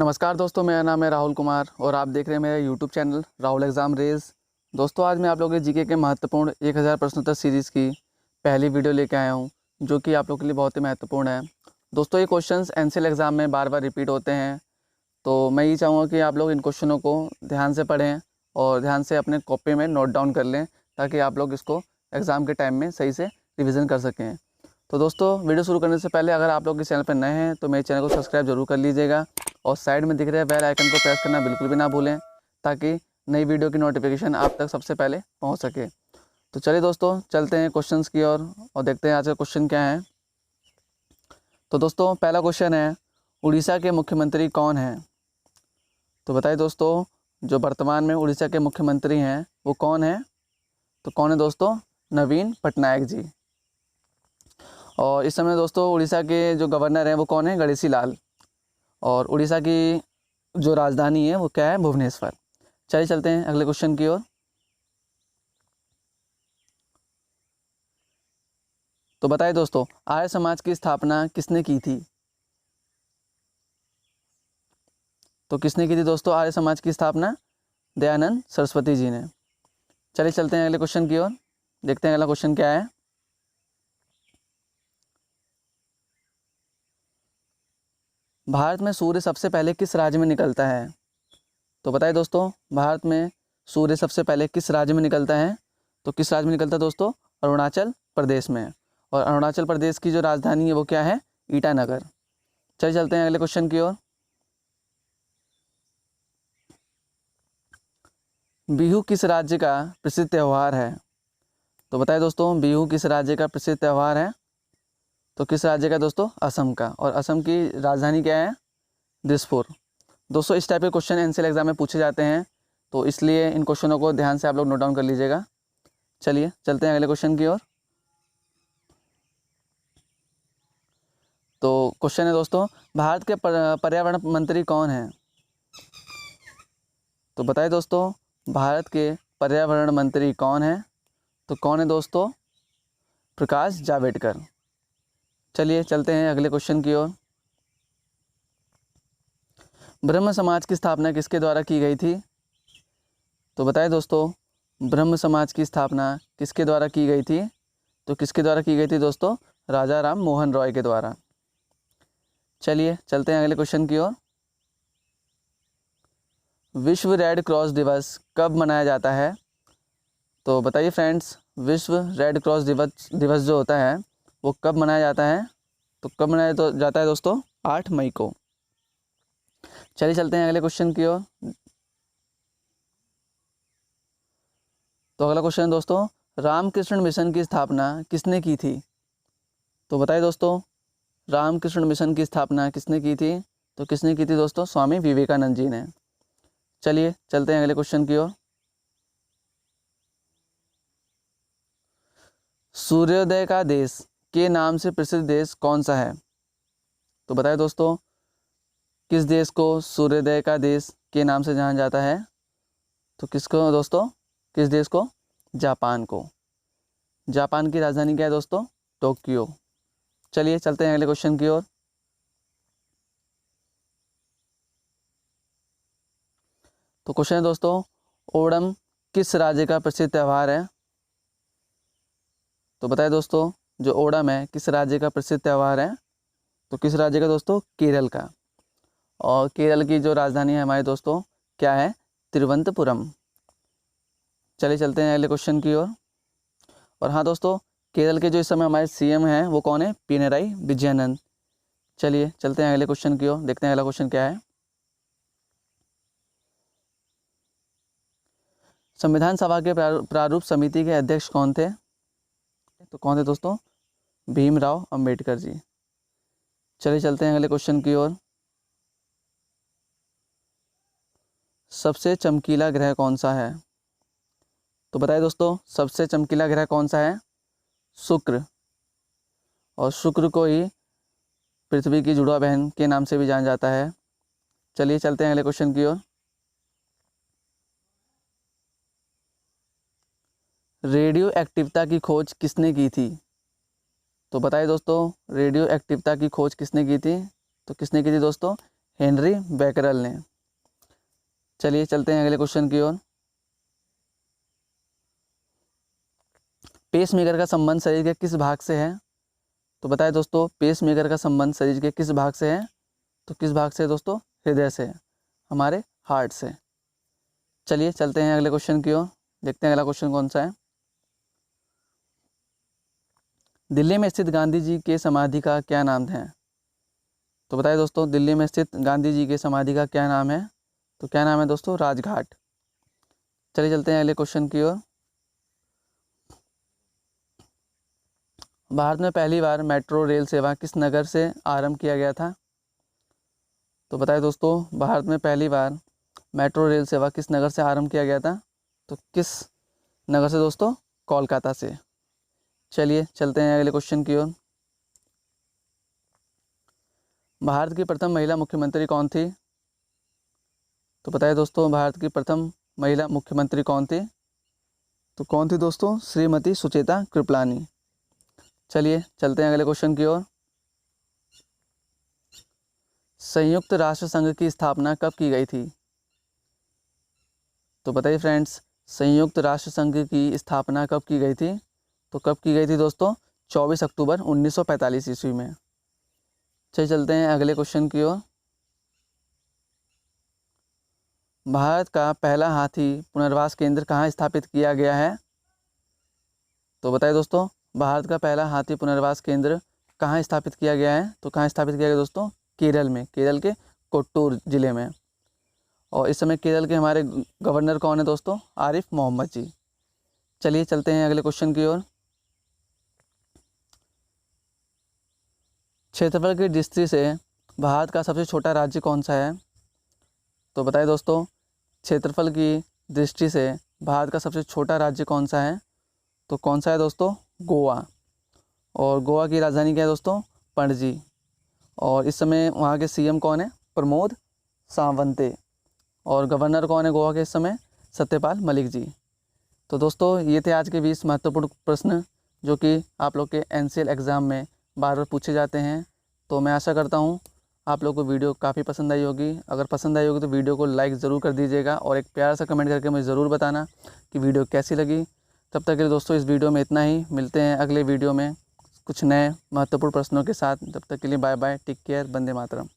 नमस्कार दोस्तों, मेरा नाम है राहुल कुमार और आप देख रहे हैं मेरा YouTube channel Rahul exam raise. दोस्तों, आज मैं आप लोगों के जीके के महत्वपूर्ण 1000 प्रश्नोत्तर सीरीज़ की पहली वीडियो लेके आया हूं, जो कि आप लोगों के लिए बहुत ही महत्वपूर्ण है। दोस्तों, ये क्वेश्चंस एनसीएल एग्ज़ाम में बार बार रिपीट होते हैं, तो मैं ये चाहूँगा कि आप लोग इन क्वेश्चनों को ध्यान से पढ़ें और ध्यान से अपने कॉपी में नोट डाउन कर लें, ताकि आप लोग इसको एग्ज़ाम के टाइम में सही से रिविज़न कर सकें। तो दोस्तों, वीडियो शुरू करने से पहले अगर आप लोग इस चैनल पर नए हैं तो मेरे चैनल को सब्सक्राइब जरूर कर लीजिएगा और साइड में दिख रहे बेल आइकन को प्रेस करना बिल्कुल भी ना भूलें, ताकि नई वीडियो की नोटिफिकेशन आप तक सबसे पहले पहुंच सके। तो चलिए दोस्तों, चलते हैं क्वेश्चंस की ओर और देखते हैं आज का क्वेश्चन क्या है। तो दोस्तों, पहला क्वेश्चन है, उड़ीसा के मुख्यमंत्री कौन हैं? तो बताइए दोस्तों, जो वर्तमान में उड़ीसा के मुख्यमंत्री हैं वो कौन है? तो कौन है दोस्तों? नवीन पटनायक जी। और इस समय दोस्तों उड़ीसा के जो गवर्नर हैं वो कौन है? गणेशी लाल। और उड़ीसा की जो राजधानी है वो क्या है? भुवनेश्वर। चलिए चलते हैं अगले क्वेश्चन की ओर। तो बताइए दोस्तों, आर्य समाज की स्थापना किसने की थी? तो किसने की थी दोस्तों आर्य समाज की स्थापना? दयानंद सरस्वती जी ने। चलिए चलते हैं अगले क्वेश्चन की ओर, देखते हैं अगला क्वेश्चन क्या है। भारत में सूर्य सबसे पहले किस राज्य में निकलता है? तो बताइए दोस्तों, भारत में सूर्य सबसे पहले किस राज्य में निकलता है? तो किस राज्य में निकलता है दोस्तों? अरुणाचल प्रदेश में। और अरुणाचल प्रदेश की जो राजधानी है वो क्या है? ईटानगर। चलिए चलते हैं अगले क्वेश्चन की ओर। बिहू किस राज्य का प्रसिद्ध त्यौहार है? तो बताइए दोस्तों, बिहू किस राज्य का प्रसिद्ध त्यौहार है? तो किस राज्य का दोस्तों? असम का। और असम की राजधानी क्या है? दिसपुर। दोस्तों, इस टाइप के क्वेश्चन एनसीएल एग्जाम में पूछे जाते हैं, तो इसलिए इन क्वेश्चनों को ध्यान से आप लोग नोट डाउन कर लीजिएगा। चलिए चलते हैं अगले क्वेश्चन की ओर। तो क्वेश्चन है दोस्तों, भारत के पर्यावरण मंत्री कौन हैं? तो बताइए दोस्तों, भारत के पर्यावरण मंत्री कौन हैं? तो कौन है दोस्तों? प्रकाश जावड़ेकर। चलिए चलते हैं अगले क्वेश्चन की ओर। ब्रह्म समाज की स्थापना किसके द्वारा की गई थी? तो बताइए दोस्तों, ब्रह्म समाज की स्थापना किसके द्वारा की गई थी? तो किसके द्वारा की गई थी दोस्तों? राजा राम मोहन रॉय के द्वारा। चलिए चलते हैं अगले क्वेश्चन की ओर। विश्व रेड क्रॉस दिवस कब मनाया जाता है? तो बताइए फ्रेंड्स, विश्व रेड क्रॉस दिवस जो होता है वो कब मनाया जाता है? तो कब मनाया जाता है दोस्तों? 8 मई को। चलिए चलते हैं अगले क्वेश्चन की ओर। तो अगला क्वेश्चन दोस्तों, रामकृष्ण मिशन की स्थापना किसने की थी? तो बताइए दोस्तों, रामकृष्ण मिशन की स्थापना किसने की थी? तो किसने की थी दोस्तों? स्वामी विवेकानंद जी ने। चलिए चलते हैं अगले क्वेश्चन की ओर। सूर्योदय का देश के नाम से प्रसिद्ध देश कौन सा है? तो बताइए दोस्तों, किस देश को सूर्योदय का देश के नाम से जाना जाता है? तो किसको दोस्तों? किस देश को? जापान को। जापान की राजधानी क्या है दोस्तों? टोक्यो। चलिए चलते हैं अगले क्वेश्चन की ओर। तो क्वेश्चन है दोस्तों, ओणम किस राज्य का प्रसिद्ध त्यौहार है? तो बताइए दोस्तों, जो ओणम है किस राज्य का प्रसिद्ध त्यौहार है? तो किस राज्य का दोस्तों? केरल का। और केरल की जो राजधानी है हमारे दोस्तों क्या है? तिरुवनंतपुरम। चलिए चलते हैं अगले क्वेश्चन की ओर। और हाँ दोस्तों, केरल के जो इस समय हमारे सीएम हैं वो कौन है? पिनराई विजयन। चलिए चलते हैं अगले क्वेश्चन की ओर, देखते हैं अगला क्वेश्चन क्या है। संविधान सभा के प्रारूप समिति के अध्यक्ष कौन थे? तो कौन थे दोस्तों? भीमराव अंबेडकर जी। चलिए चलते हैं अगले क्वेश्चन की ओर। सबसे चमकीला ग्रह कौन सा है? तो बताइए दोस्तों, सबसे चमकीला ग्रह कौन सा है? शुक्र। और शुक्र को ही पृथ्वी की जुड़वा बहन के नाम से भी जाना जाता है। चलिए चलते हैं अगले क्वेश्चन की ओर। रेडियो एक्टिवता की खोज किसने की थी? तो बताइए दोस्तों, रेडियो एक्टिवता की खोज किसने की थी? तो किसने की थी दोस्तों? हेनरी बैकरल ने। चलिए चलते हैं अगले क्वेश्चन की ओर। पेसमेकर का संबंध शरीर के किस भाग से है? तो बताए दोस्तों, पेसमेकर का संबंध शरीर के किस भाग से है? तो किस भाग से दोस्तों? हृदय से, हमारे हार्ट से। चलिए चलते हैं अगले क्वेश्चन की ओर, देखते हैं अगला क्वेश्चन कौन सा है। दिल्ली में स्थित गांधी जी के समाधि का क्या नाम है? तो बताइए दोस्तों, दिल्ली में स्थित गांधी जी के समाधि का क्या नाम है? तो क्या नाम है दोस्तों? राजघाट। चलिए चलते हैं अगले क्वेश्चन की ओर। भारत में पहली बार मेट्रो रेल सेवा किस नगर से आरंभ किया गया था? तो बताइए दोस्तों, भारत में पहली बार मेट्रो रेल सेवा किस नगर से आरंभ किया गया था? तो किस नगर से दोस्तों? कोलकाता से। चलिए चलते हैं अगले क्वेश्चन की ओर। भारत की प्रथम महिला मुख्यमंत्री कौन थी? तो बताइए दोस्तों, भारत की प्रथम महिला मुख्यमंत्री कौन थी? तो कौन थी दोस्तों? श्रीमती सुचेता कृपलानी। चलिए चलते हैं अगले क्वेश्चन की ओर। संयुक्त राष्ट्र संघ की स्थापना कब की गई थी? तो बताइए फ्रेंड्स, संयुक्त राष्ट्र संघ की स्थापना कब की गई थी? तो कब की गई थी दोस्तों? 24 अक्टूबर 1945 ईस्वी में। चलिए चलते हैं अगले क्वेश्चन की ओर। भारत का पहला हाथी पुनर्वास केंद्र कहाँ स्थापित किया गया है? तो बताइए दोस्तों, भारत का पहला हाथी पुनर्वास केंद्र कहाँ स्थापित किया गया है? तो कहाँ स्थापित किया गया दोस्तों? केरल में, केरल के कोट्टूर ज़िले में। और इस समय केरल के हमारे गवर्नर कौन है दोस्तों? आरिफ मोहम्मद जी। चलिए चलते हैं अगले क्वेश्चन की ओर। क्षेत्रफल की दृष्टि से भारत का सबसे छोटा राज्य कौन सा है? तो बताइए दोस्तों, क्षेत्रफल की दृष्टि से भारत का सबसे छोटा राज्य कौन सा है? तो कौन सा है दोस्तों? गोवा। और गोवा की राजधानी क्या है दोस्तों? पणजी। और इस समय वहाँ के सीएम कौन है? प्रमोद सावंते। और गवर्नर कौन है गोवा के इस समय? सत्यपाल मलिक जी। तो दोस्तों, ये थे आज के 20 महत्वपूर्ण प्रश्न जो कि आप लोग के एनसीएल एग्ज़ाम में बार बार पूछे जाते हैं। तो मैं आशा करता हूँ आप लोग को वीडियो काफ़ी पसंद आई होगी। अगर पसंद आई होगी तो वीडियो को लाइक ज़रूर कर दीजिएगा और एक प्यारा सा कमेंट करके मुझे ज़रूर बताना कि वीडियो कैसी लगी। तब तक के लिए दोस्तों, इस वीडियो में इतना ही। मिलते हैं अगले वीडियो में कुछ नए महत्वपूर्ण प्रश्नों के साथ। तब तक के लिए bye bye, take care, Vande Mataram.